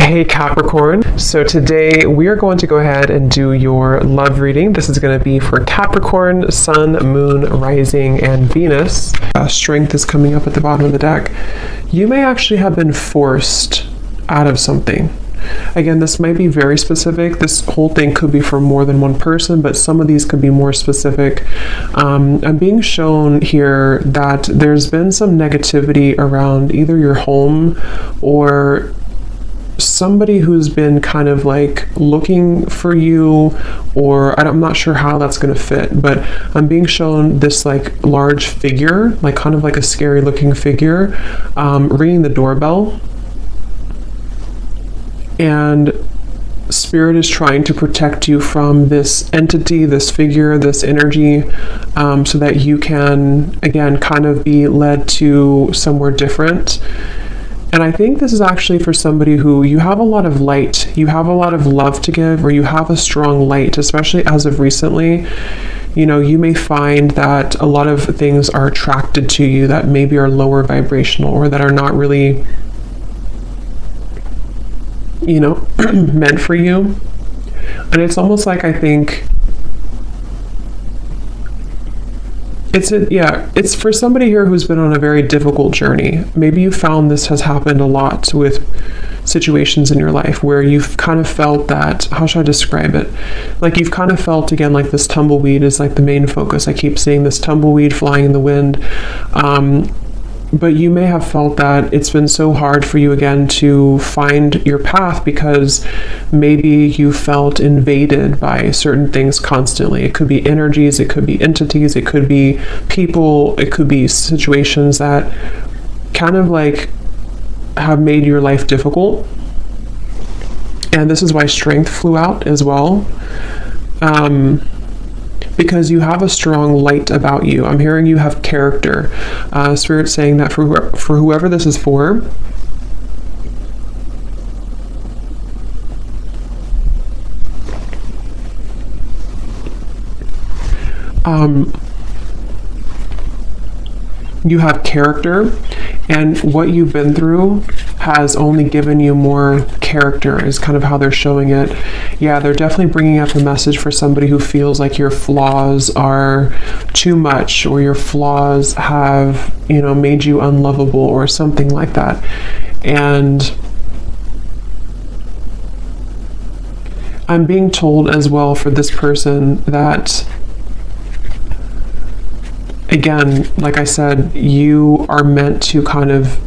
Hey Capricorn, so today we are going to go ahead and do your love reading. This is going to be for Capricorn, Sun, Moon, Rising, and Venus. Strength is coming up at the bottom of the deck. You may actually have been forced out of something. Again, this might be very specific. This whole thing could be for more than one person, but some of these could be more specific. I'm being shown here that there's been some negativity around either your home or somebody who's been kind of like looking for you, or I'm not sure how that's going to fit, but I'm being shown this like large figure, like kind of like a scary looking figure, ringing the doorbell. And Spirit is trying to protect you from this entity, this figure, this energy, so that you can, again, kind of be led to somewhere different. And I think this is actually for somebody who you have a lot of light, you have a lot of love to give, or you have a strong light, especially as of recently. You know, you may find that a lot of things are attracted to you that maybe are lower vibrational or that are not really, you know, meant for you. And it's almost like, I think it's for somebody here who's been on a very difficult journey. Maybe you found this has happened a lot with situations in your life where you've kind of felt that, how should I describe it? Like you've kind of felt, again, like this tumbleweed is like the main focus. I keep seeing this tumbleweed flying in the wind. But you may have felt that it's been so hard for you again to find your path because maybe you felt invaded by certain things constantly. It could be energies, it could be entities, it could be people, it could be situations that kind of like have made your life difficult. And this is why strength flew out as well. Because you have a strong light about you. I'm hearing you have character. Spirit saying that for whoever this is for, you have character, and what you've been through has only given you more character, is kind of how they're showing it. Yeah, they're definitely bringing up a message for somebody who feels like your flaws are too much, or your flaws have, you know, made you unlovable or something like that. And I'm being told as well for this person that, again, like I said, you are meant to kind of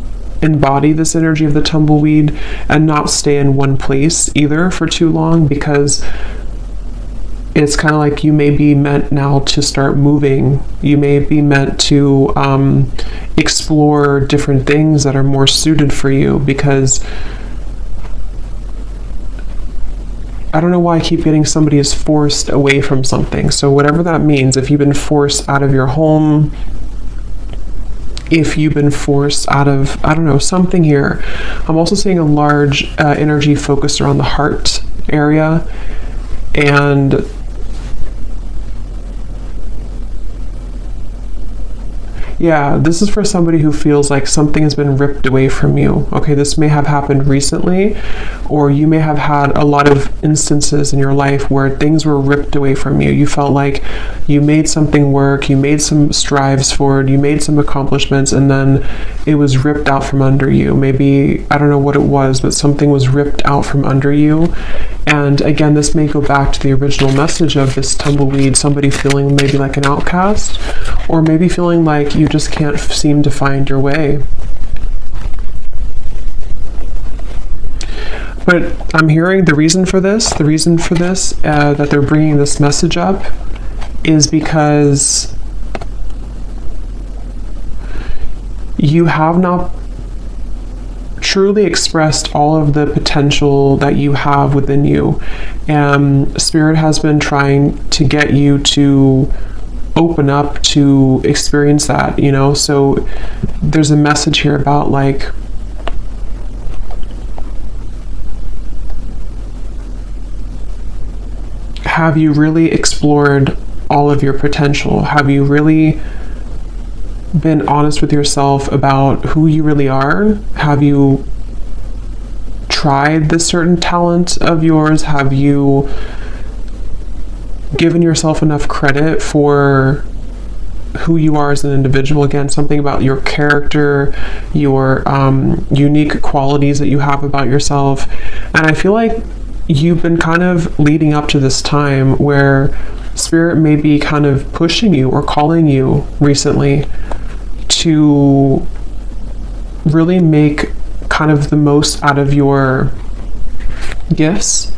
embody this energy of the tumbleweed and not stay in one place either for too long, because it's kind of like you may be meant now to start moving. You may be meant to explore different things that are more suited for you, because I don't know why I keep getting somebody is forced away from something. So whatever that means, if you've been forced out of your home, if you've been forced out of, I don't know, something here. I'm also seeing a large energy focused around the heart area. And yeah, this is for somebody who feels like something has been ripped away from you. Okay, this may have happened recently, or you may have had a lot of instances in your life where things were ripped away from you. You felt like you made something work, you made some strives forward, you made some accomplishments, and then it was ripped out from under you. Maybe, I don't know what it was, but something was ripped out from under you. And again, this may go back to the original message of this tumbleweed, somebody feeling maybe like an outcast, or maybe feeling like you just can't seem to find your way. But I'm hearing the reason for this, that they're bringing this message up, is because you have not truly expressed all of the potential that you have within you. Spirit has been trying to get you to open up to experience that, you know. So there's a message here about like, have you really explored all of your potential? Have you really been honest with yourself about who you really are? Have you tried this certain talent of yours? Have you given yourself enough credit for who you are as an individual? Again, something about your character, your unique qualities that you have about yourself. And I feel like you've been kind of leading up to this time where Spirit may be kind of pushing you or calling you recently to really make kind of the most out of your gifts.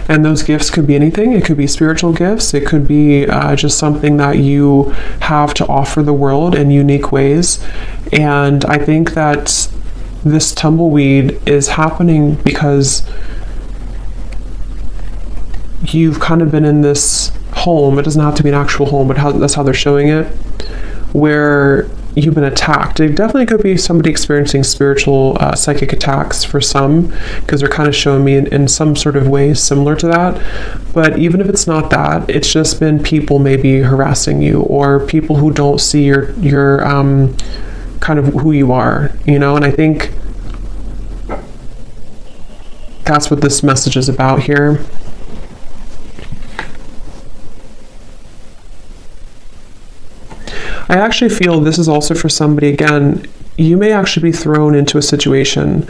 And those gifts could be anything. It could be spiritual gifts. It could be just something that you have to offer the world in unique ways. And I think that this tumbleweed is happening because you've kind of been in this home. It doesn't have to be an actual home, but that's how they're showing it, where you've been attacked. It definitely could be somebody experiencing spiritual psychic attacks for some, because they're kind of showing me in some sort of ways similar to that. But even if it's not that, it's just been people maybe harassing you, or people who don't see your kind of who you are, you know. And I think that's what this message is about here. I actually feel this is also for somebody, again, you may actually be thrown into a situation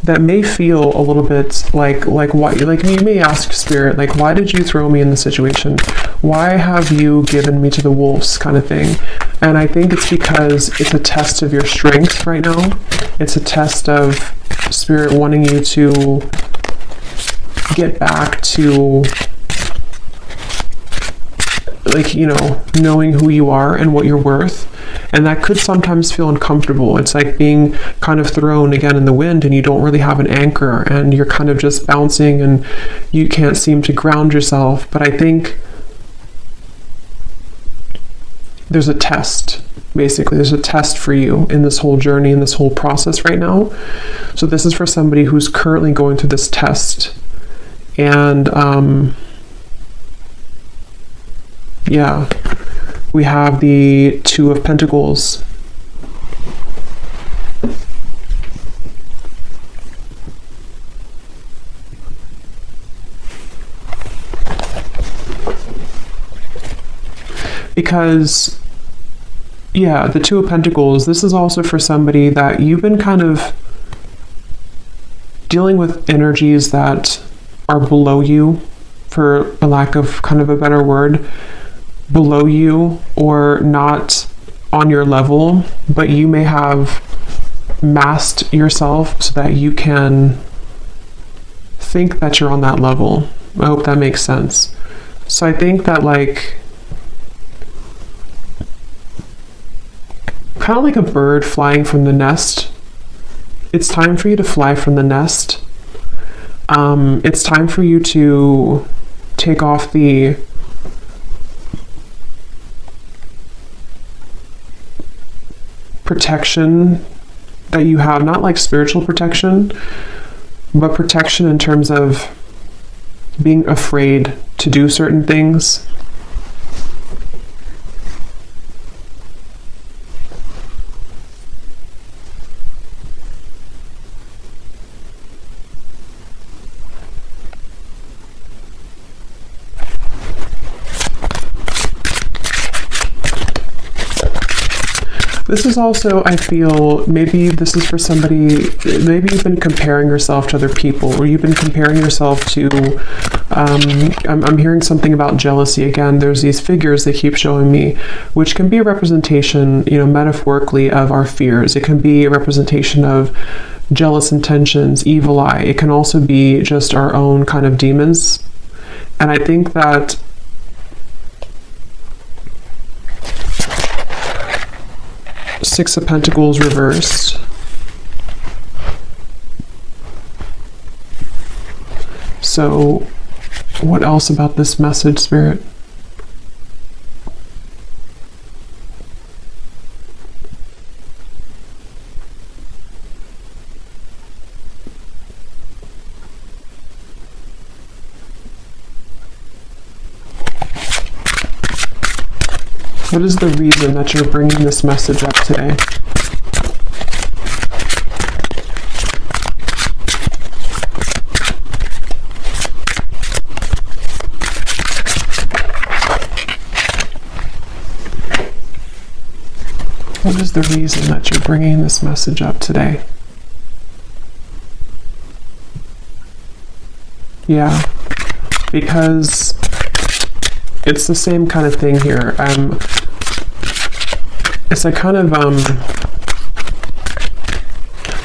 that may feel a little bit like why, like you may ask Spirit, like, why did you throw me in this situation? Why have you given me to the wolves, kind of thing? And I think it's because it's a test of your strength right now. It's a test of Spirit wanting you to get back to, like, you know, knowing who you are and what you're worth. And that could sometimes feel uncomfortable. It's like being kind of thrown again in the wind, and you don't really have an anchor, and you're kind of just bouncing, and you can't seem to ground yourself. But I think there's a test. Basically, there's a test for you in this whole journey, in this whole process right now. So this is for somebody who's currently going through this test. And yeah, we have the Two of Pentacles. Because, yeah, the Two of Pentacles, this is also for somebody that you've been kind of dealing with energies that are below you, for a lack of kind of a better word, below you or not on your level, but you may have masked yourself so that you can think that you're on that level. I hope that makes sense. So I think that, like, kind of like a bird flying from the nest, it's time for you to fly from the nest. It's time for you to take off the protection that you have, not like spiritual protection, but protection in terms of being afraid to do certain things. This is also, I feel, maybe this is for somebody, maybe you've been comparing yourself to other people, or you've been comparing yourself to, I'm hearing something about jealousy again. There's these figures they keep showing me, which can be a representation, you know, metaphorically, of our fears. It can be a representation of jealous intentions, evil eye. It can also be just our own kind of demons. And I think that Six of Pentacles reversed. So what else about this message, Spirit? What is the reason that you're bringing this message up today? What is the reason that you're bringing this message up today? Yeah, because it's the same kind of thing here. It's like kind of,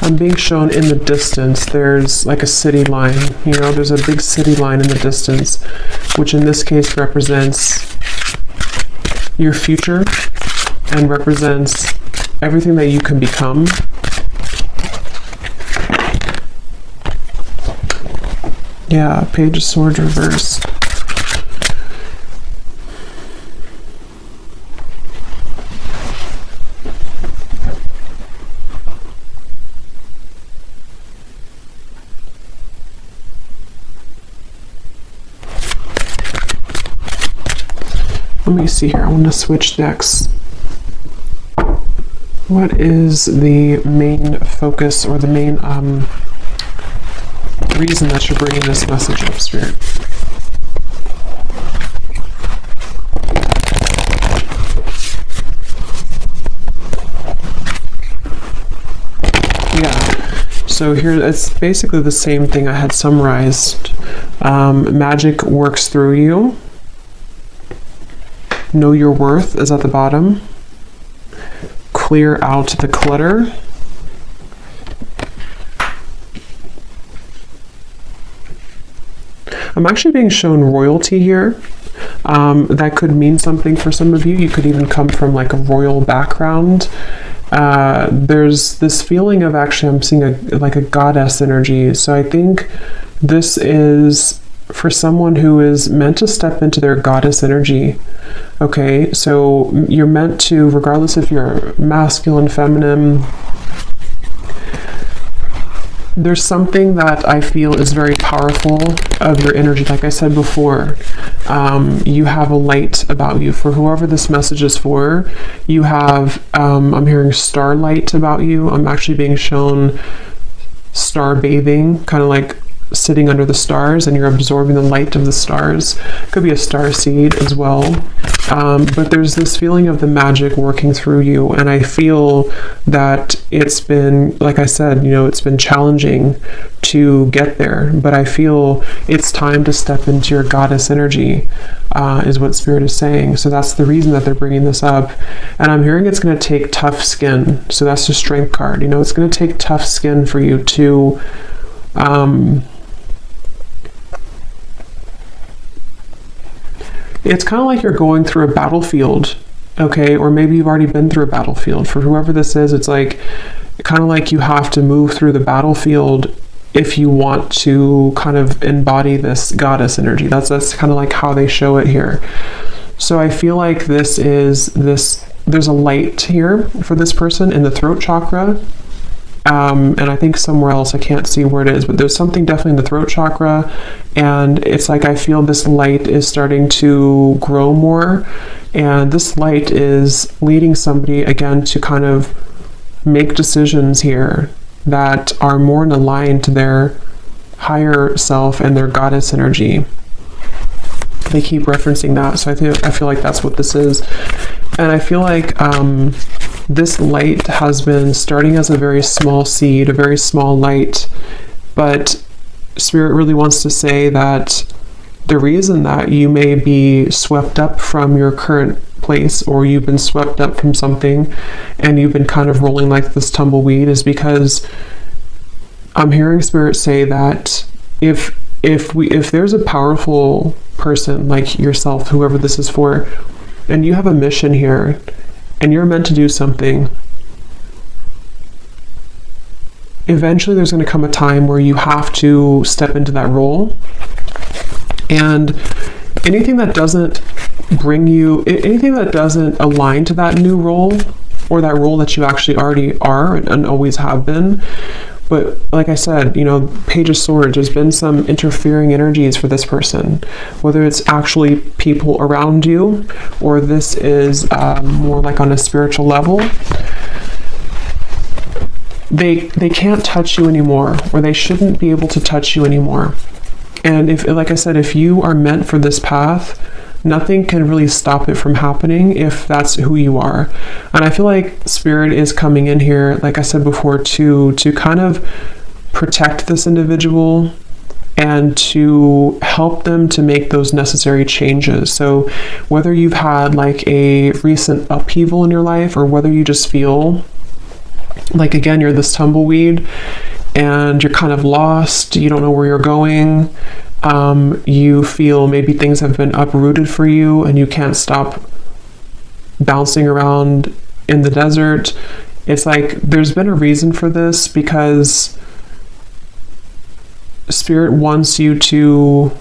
I'm being shown in the distance, there's like a city line, you know, there's a big city line in the distance, which in this case represents your future and represents everything that you can become. Yeah, Page of Swords reversed. Let me see here. I want to switch decks. What is the main focus or the main reason that you're bringing this message up, Spirit? Yeah. So here it's basically the same thing I had summarized. Magic works through you. Know your worth is at the bottom. Clear out the clutter. I'm actually being shown royalty here. That could mean something for some of you. You could even come from like a royal background. There's this feeling of, actually I'm seeing like a goddess energy. So I think this is for someone who is meant to step into their goddess energy. Okay, so you're meant to, regardless if you're masculine, feminine, there's something that I feel is very powerful of your energy. Like I said before, you have a light about you. For whoever this message is for, you have, I'm hearing starlight about you. I'm actually being shown star bathing, kind of like sitting under the stars, and you're absorbing the light of the stars. Could be a star seed as well. But there's this feeling of the magic working through you, and I feel that it's been, like I said, you know, it's been challenging to get there, but I feel it's time to step into your goddess energy, is what Spirit is saying. So that's the reason that they're bringing this up. And I'm hearing it's going to take tough skin. So that's the Strength card. You know, it's going to take tough skin for you to it's kind of like you're going through a battlefield, okay? Or maybe you've already been through a battlefield. For whoever this is, it's like kind of like you have to move through the battlefield if you want to kind of embody this goddess energy. That's kind of like how they show it here. So I feel like there's a light here for this person in the throat chakra. And I think somewhere else, I can't see where it is, but there's something definitely in the throat chakra, and it's like I feel this light is starting to grow more, and this light is leading somebody again to kind of make decisions here that are more in line to their higher self and their goddess energy. They keep referencing that, so I feel like that's what this is. And I feel like this light has been starting as a very small seed, a very small light, but Spirit really wants to say that the reason that you may be swept up from your current place, or you've been swept up from something and you've been kind of rolling like this tumbleweed, is because I'm hearing Spirit say that if there's a powerful person like yourself, whoever this is for, and you have a mission here, and you're meant to do something, eventually there's going to come a time where you have to step into that role. And anything that doesn't bring you, anything that doesn't align to that new role, or that role that you actually already are and always have been. But like I said, you know, Page of Swords, there's been some interfering energies for this person, whether it's actually people around you, or this is more like on a spiritual level. They can't touch you anymore, or they shouldn't be able to touch you anymore. And if, like I said, if you are meant for this path, nothing can really stop it from happening if that's who you are. And I feel like Spirit is coming in here, like I said before, to kind of protect this individual and to help them to make those necessary changes. So whether you've had like a recent upheaval in your life, or whether you just feel like, again, you're this tumbleweed and you're kind of lost, you don't know where you're going, you feel maybe things have been uprooted for you and you can't stop bouncing around in the desert. It's like there's been a reason for this, because Spirit wants you to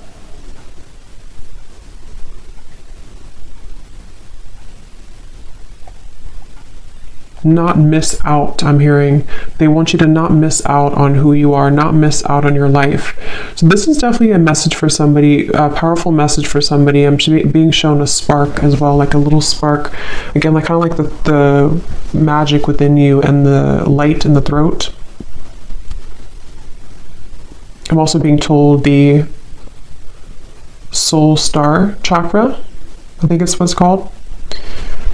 not miss out. I'm hearing they want you to not miss out on who you are, not miss out on your life. So this is definitely a message for somebody, a powerful message for somebody. I'm being shown a spark as well, like a little spark, again, like kind of like the magic within you and the light in the throat. I'm also being told the soul star chakra, I think it's what it's called.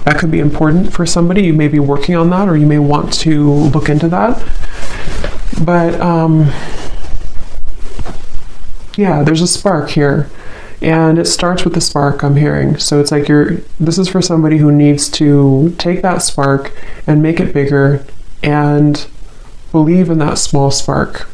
That could be important for somebody. You may be working on that, or you may want to look into that. But yeah, there's a spark here, and it starts with the spark, I'm hearing. So it's like this is for somebody who needs to take that spark and make it bigger and believe in that small spark.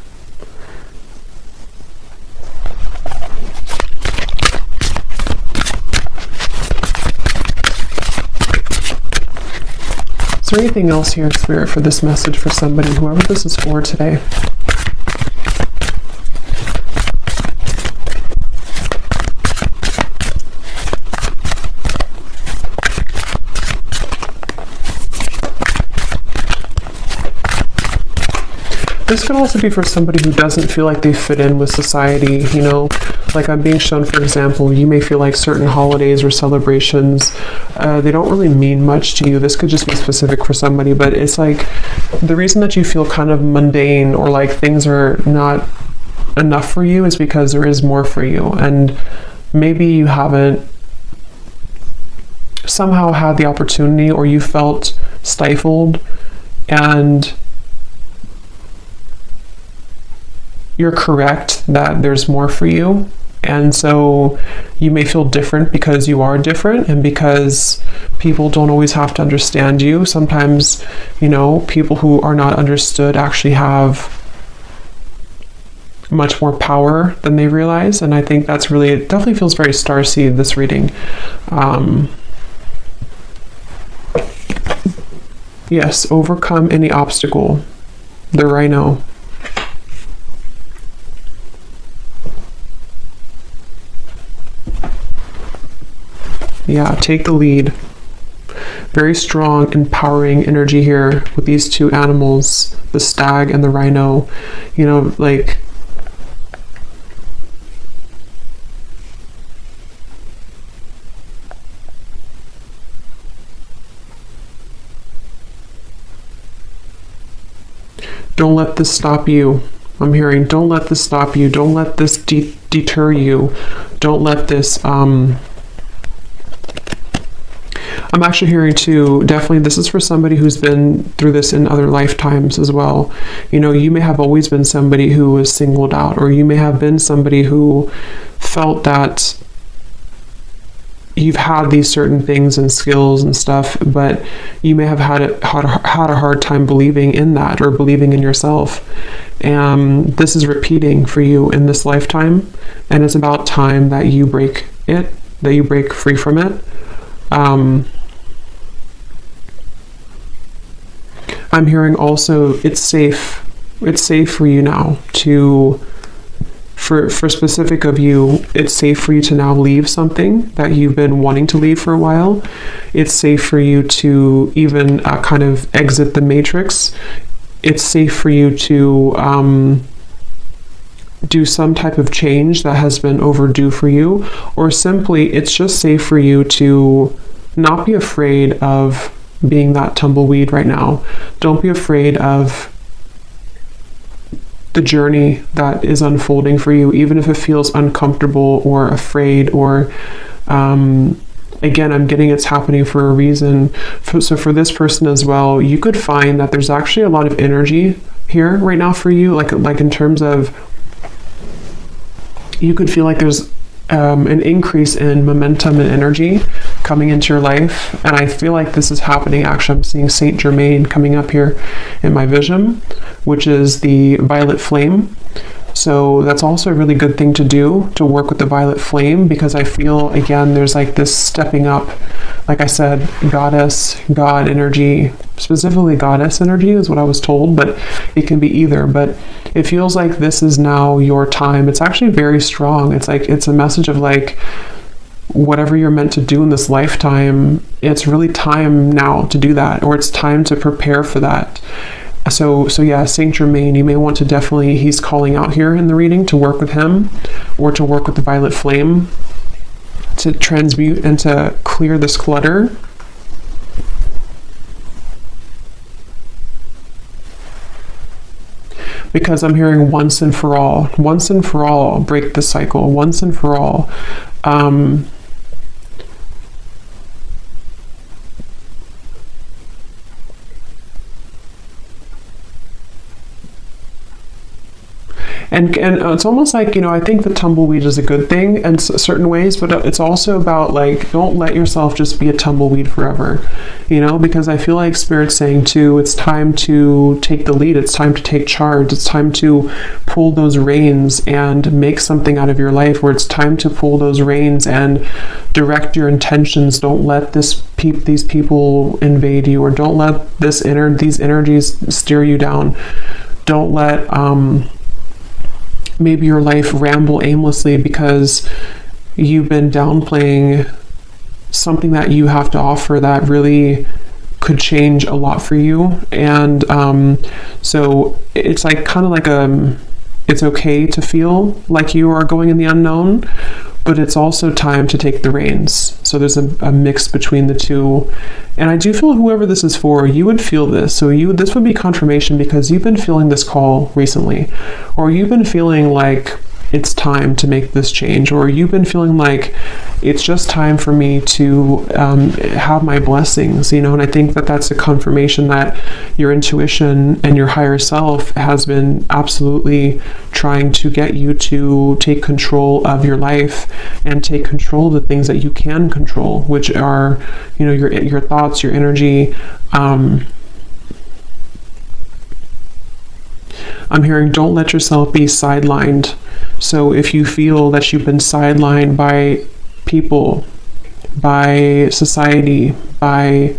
Is there anything else here, Spirit, for this message for somebody, whoever this is for today? This could also be for somebody who doesn't feel like they fit in with society, you know, like I'm being shown, for example, you may feel like certain holidays or celebrations, they don't really mean much to you. This could just be specific for somebody, but it's like the reason that you feel kind of mundane or like things are not enough for you is because there is more for you. And maybe you haven't somehow had the opportunity, or you felt stifled, and you're correct that there's more for you. And so you may feel different because you are different, and because people don't always have to understand you. Sometimes, you know, people who are not understood actually have much more power than they realize. And I think that's really, it definitely feels very starseed, this reading. Yes, overcome any obstacle. The Rhino. Yeah, take the lead. Very strong, empowering energy here with these two animals, the stag and the rhino. You know, like, don't let this stop you. I'm hearing, don't let this stop you. Don't let this deter you. Don't let this, I'm actually hearing too, definitely this is for somebody who's been through this in other lifetimes as well. You know, you may have always been somebody who was singled out, or you may have been somebody who felt that you've had these certain things and skills and stuff, but you may have had a hard time believing in that, or believing in yourself. And this is repeating for you in this lifetime, and it's about time that you break it, that you break free from it. I'm hearing also it's safe for you now to, for specific of you, it's safe for you to now leave something that you've been wanting to leave for a while. It's safe for you to even kind of exit the matrix. It's safe for you to do some type of change that has been overdue for you, or simply it's just safe for you to not be afraid of being that tumbleweed right now. Don't be afraid of the journey that is unfolding for you, even if it feels uncomfortable or afraid or Again, I'm getting it's happening for a reason. So for this person as well, you could find that there's actually a lot of energy here right now for you, like in terms of, you could feel like there's an increase in momentum and energy coming into your life. And I feel like this is happening. Actually, I'm seeing Saint Germain coming up here in my vision, which is the violet flame. So that's also a really good thing to do, to work with the violet flame, because I feel, again, there's like this stepping up, like I said, goddess, God energy, specifically goddess energy is what I was told, but it can be either. But it feels like this is now your time. It's actually very strong. It's like, it's a message of like, whatever you're meant to do in this lifetime, it's really time now to do that, or it's time to prepare for that. So yeah, Saint Germain, you may want to definitely, he's calling out here in the reading to work with him, or to work with the violet flame to transmute and to clear this clutter. Because I'm hearing once and for all, break the cycle, once and for all. And it's almost like, I think the tumbleweed is a good thing in certain ways, but it's also about like, don't let yourself just be a tumbleweed forever, because I feel like Spirit's saying too, it's time to take the lead. It's time to take charge. It's time to pull those reins and make something out of your life, where it's time to pull those reins and direct your intentions. Don't let these people invade you, or don't let these energies steer you down. Don't let, maybe your life ramble aimlessly because you've been downplaying something that you have to offer that really could change a lot for you. And so it's like kind of like it's okay to feel like you are going in the unknown, but it's also time to take the reins. So there's a mix between the two. And I do feel whoever this is for, you would feel this. So this would be confirmation, because you've been feeling this call recently, or you've been feeling like it's time to make this change, or you've been feeling like it's just time for me to have my blessings, and I think that that's a confirmation that your intuition and your higher self has been absolutely trying to get you to take control of your life and take control of the things that you can control, which are, your thoughts, your energy. I'm hearing, don't let yourself be sidelined. So if you feel that you've been sidelined by people, by society, by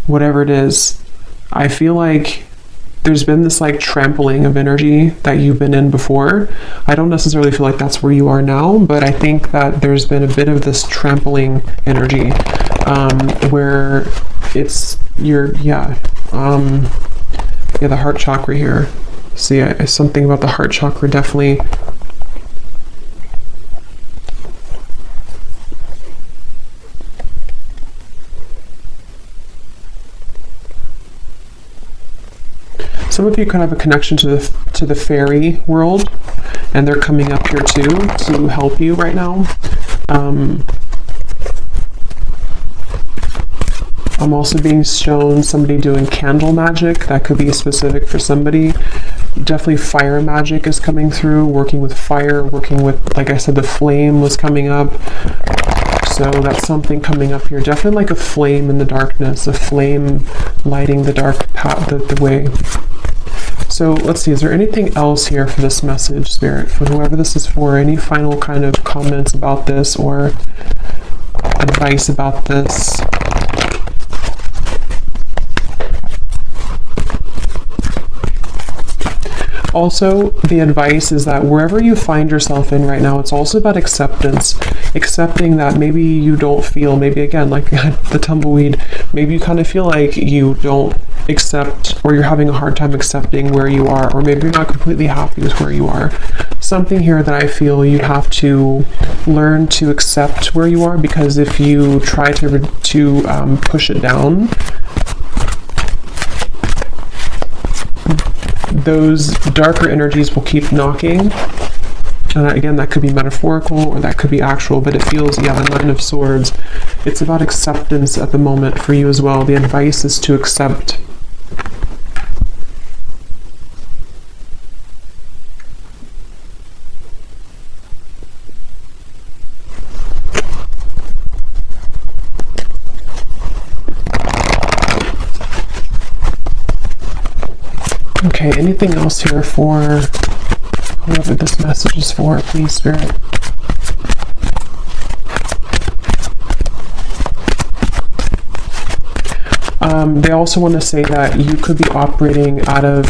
whatever it is, I feel like there's been this like trampling of energy that you've been in before. I don't necessarily feel like that's where you are now, but I think that there's been a bit of this trampling energy, where it's the heart chakra here. See, something about the heart chakra definitely. Some of you kind of have a connection to the fairy world, and they're coming up here too to help you right now. I'm also being shown somebody doing candle magic. That could be specific for somebody. Definitely fire magic is coming through, working with fire, working with, like I said, the flame was coming up. So that's something coming up here. Definitely like a flame in the darkness, a flame lighting the dark path, the way. So let's see, is there anything else here for this message, Spirit, for whoever this is for? Any final kind of comments about this or advice about this? Also, the advice is that wherever you find yourself in right now, it's also about acceptance. Accepting that maybe you don't feel, maybe again, like the tumbleweed, maybe you kind of feel like you don't accept, or you're having a hard time accepting where you are, or maybe you're not completely happy with where you are. Something here that I feel you have to learn to accept where you are, because if you try to push it down, those darker energies will keep knocking And again, that could be metaphorical or that could be actual, but it feels, yeah, the Nine of Swords. It's about acceptance at the moment for you as well. The advice is to accept. Okay, anything else here for whoever this message is for, please, Spirit? They also want to say that you could be operating out of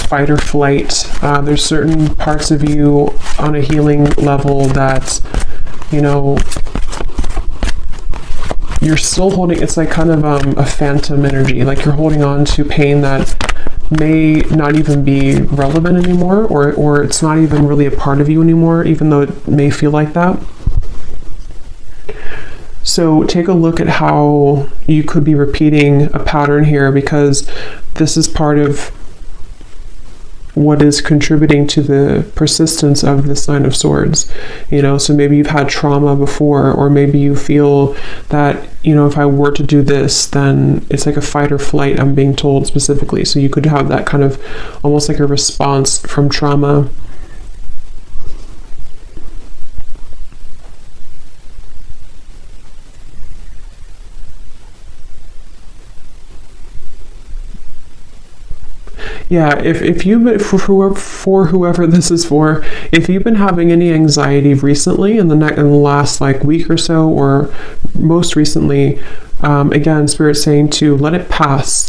fight or flight. There's certain parts of you on a healing level that, you know, you're still holding. It's like kind of a phantom energy, like you're holding on to pain that may not even be relevant anymore, or it's not even really a part of you anymore, even though it may feel like that. So take a look at how you could be repeating a pattern here, because this is part of what is contributing to the persistence of this Nine of Swords. You know, so maybe you've had trauma before, or maybe you feel that, you know, if I were to do this, then it's like a fight or flight, I'm being told specifically. So you could have that kind of almost like a response from trauma. Yeah, if you've for whoever this is for, if you've been having any anxiety recently in the last like week or so, or most recently, again, Spirit's saying to let it pass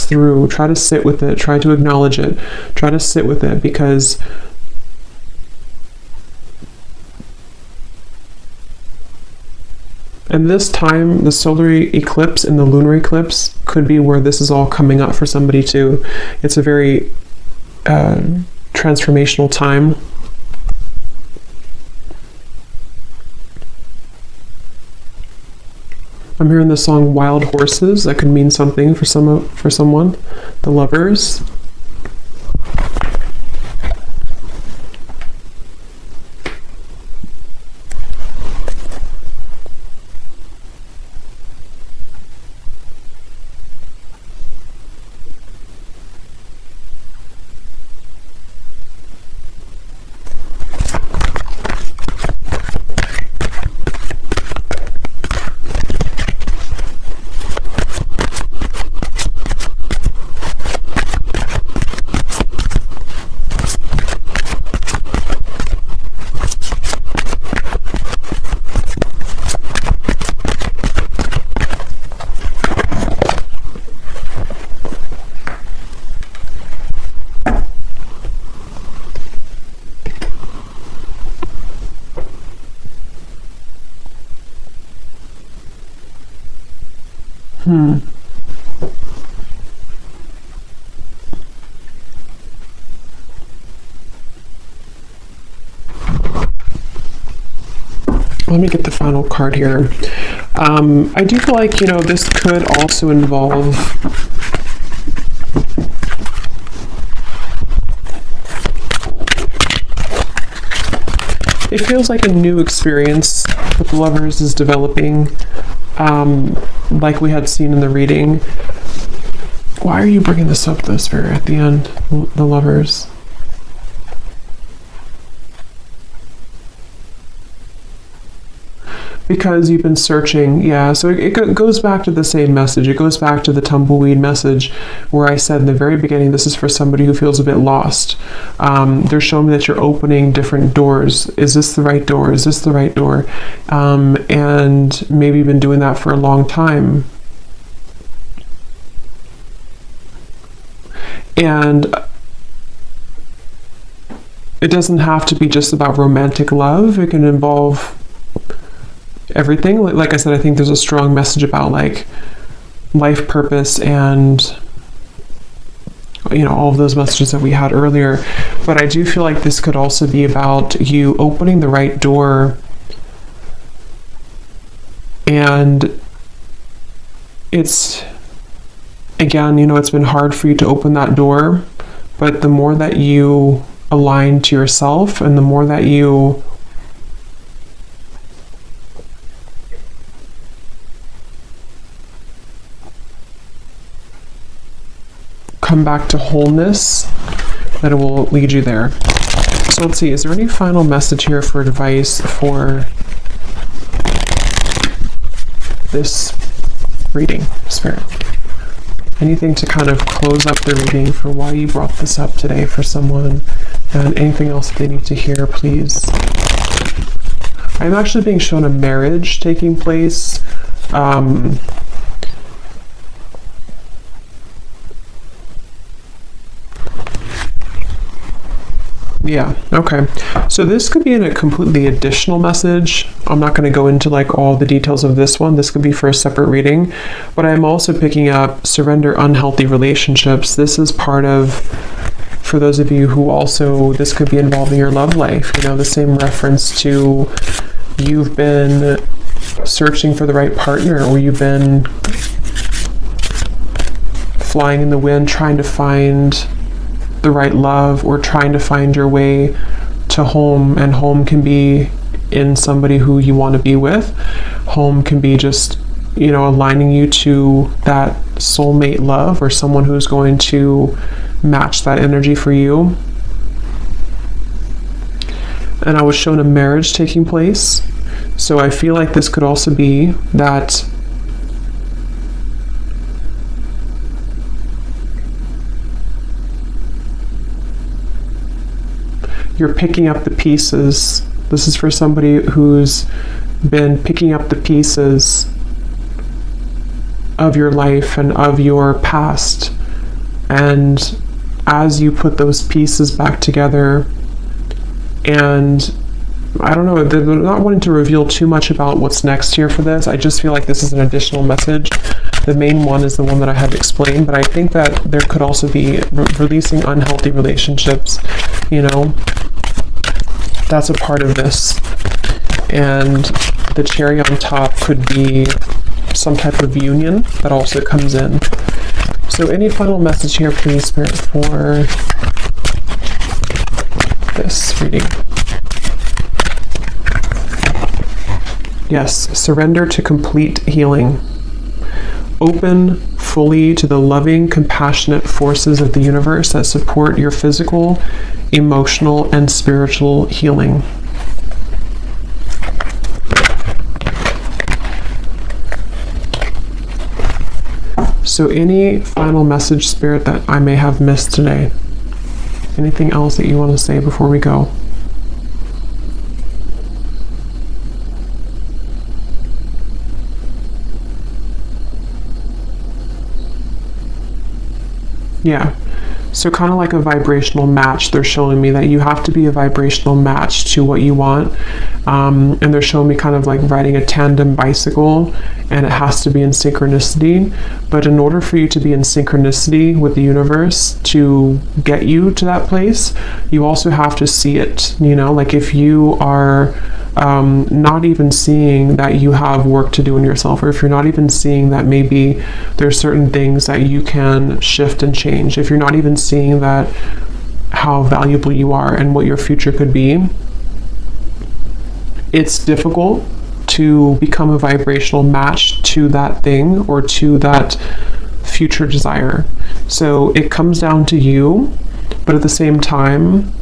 through. Try to sit with it. Try to acknowledge it. Try to sit with it, because and this time, the solar eclipse and the lunar eclipse could be where this is all coming up for somebody too. It's a very transformational time. I'm hearing the song "Wild Horses." That could mean something for someone. The Lovers. Let me get the final card here. I do feel like, you know, this could also involve it feels like a new experience with the Lovers is developing, like we had seen in the reading. Why are you bringing this up, though, Spirit, at the end? The Lovers. Because you've been searching, yeah, so it goes back to the same message. It goes back to the tumbleweed message where I said in the very beginning, this is for somebody who feels a bit lost. They're showing me that you're opening different doors. Is this the right door? Is this the right door? And maybe you've been doing that for a long time. And it doesn't have to be just about romantic love. It can involve everything. Like I said, I think there's a strong message about like life purpose and, you know, all of those messages that we had earlier. But I do feel like this could also be about you opening the right door, and it's, again, you know, it's been hard for you to open that door, but the more that you aligned to yourself, and the more that you come back to wholeness, that it will lead you there. So let's see, is there any final message here for advice for this reading, Spirit? Anything to kind of close up the reading for why you brought this up today for someone, and anything else that they need to hear, please. I'm actually being shown a marriage taking place. Yeah, okay. So this could be in a completely additional message. I'm not going to go into like all the details of this one. This could be for a separate reading. But I'm also picking up surrender unhealthy relationships. This is part of, for those of you who also, this could be involving your love life. You know, the same reference to you've been searching for the right partner, or you've been flying in the wind trying to find the right love, or trying to find your way to home. And home can be in somebody who you want to be with. Home can be just, you know, aligning you to that soulmate love, or someone who's going to match that energy for you. And I was shown a marriage taking place. So I feel like this could also be that you're picking up the pieces. This is for somebody who's been picking up the pieces of your life and of your past. And as you put those pieces back together, and I don't know, they're not wanting to reveal too much about what's next here for this. I just feel like this is an additional message. The main one is the one that I had explained, but I think that there could also be releasing unhealthy relationships, you know. That's a part of this. And the cherry on top could be some type of union that also comes in. So any final message here, please, Spirit, for this reading? Yes, surrender to complete healing. Open fully to the loving, compassionate forces of the universe that support your physical, emotional, and spiritual healing. So any final message, Spirit, that I may have missed today? Anything else that you want to say before we go? Yeah. So kind of like a vibrational match, they're showing me that you have to be a vibrational match to what you want. And they're showing me kind of like riding a tandem bicycle, and it has to be in synchronicity. But in order for you to be in synchronicity with the universe to get you to that place, you also have to see it. You know, like if you are not even seeing that you have work to do in yourself, or if you're not even seeing that maybe there's certain things that you can shift and change, if you're not even seeing that how valuable you are and what your future could be, it's difficult to become a vibrational match to that thing or to that future desire. So it comes down to you, but at the same time,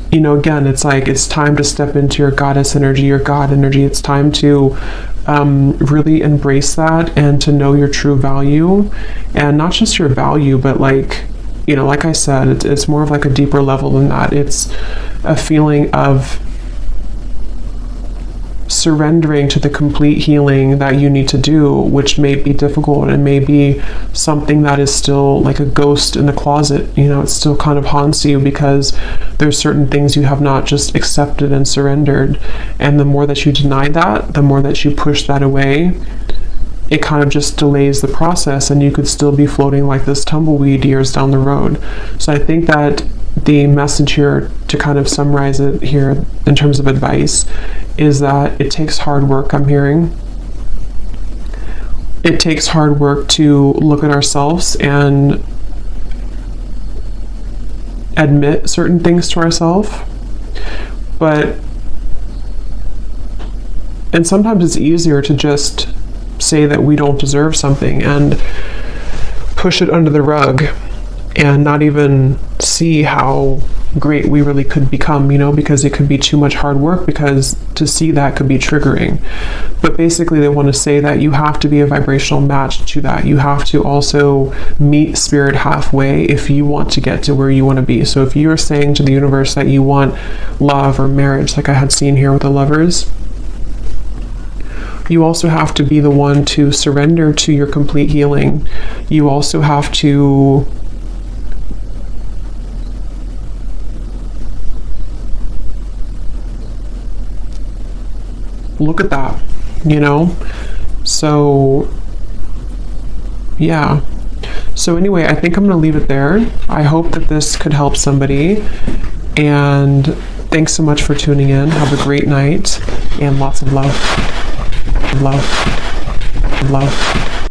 you know, again, it's like it's time to step into your goddess energy, your God energy. It's time to really embrace that and to know your true value, and not just your value, but like, you know, like I said, it's more of like a deeper level than that. It's a feeling of surrendering to the complete healing that you need to do, which may be difficult and may be something that is still like a ghost in the closet. You know, it still kind of haunts you because there's certain things you have not just accepted and surrendered. And the more that you deny that, the more that you push that away, it kind of just delays the process, and you could still be floating like this tumbleweed years down the road. So I think that the message here, to kind of summarize it here in terms of advice, is that it takes hard work. I'm hearing it takes hard work to look at ourselves and admit certain things to ourselves. And sometimes it's easier to just say that we don't deserve something and push it under the rug and not even see how great we really could become, because it could be too much hard work, because to see that could be triggering. But basically they want to say that you have to be a vibrational match to that. You have to also meet spirit halfway if you want to get to where you want to be. So if you're saying to the universe that you want love or marriage, like I had seen here with the Lovers, you also have to be the one to surrender to your complete healing. You also have to look at that, So, yeah. So anyway, I think I'm going to leave it there. I hope that this could help somebody. And thanks so much for tuning in. Have a great night and lots of love. Love. Love.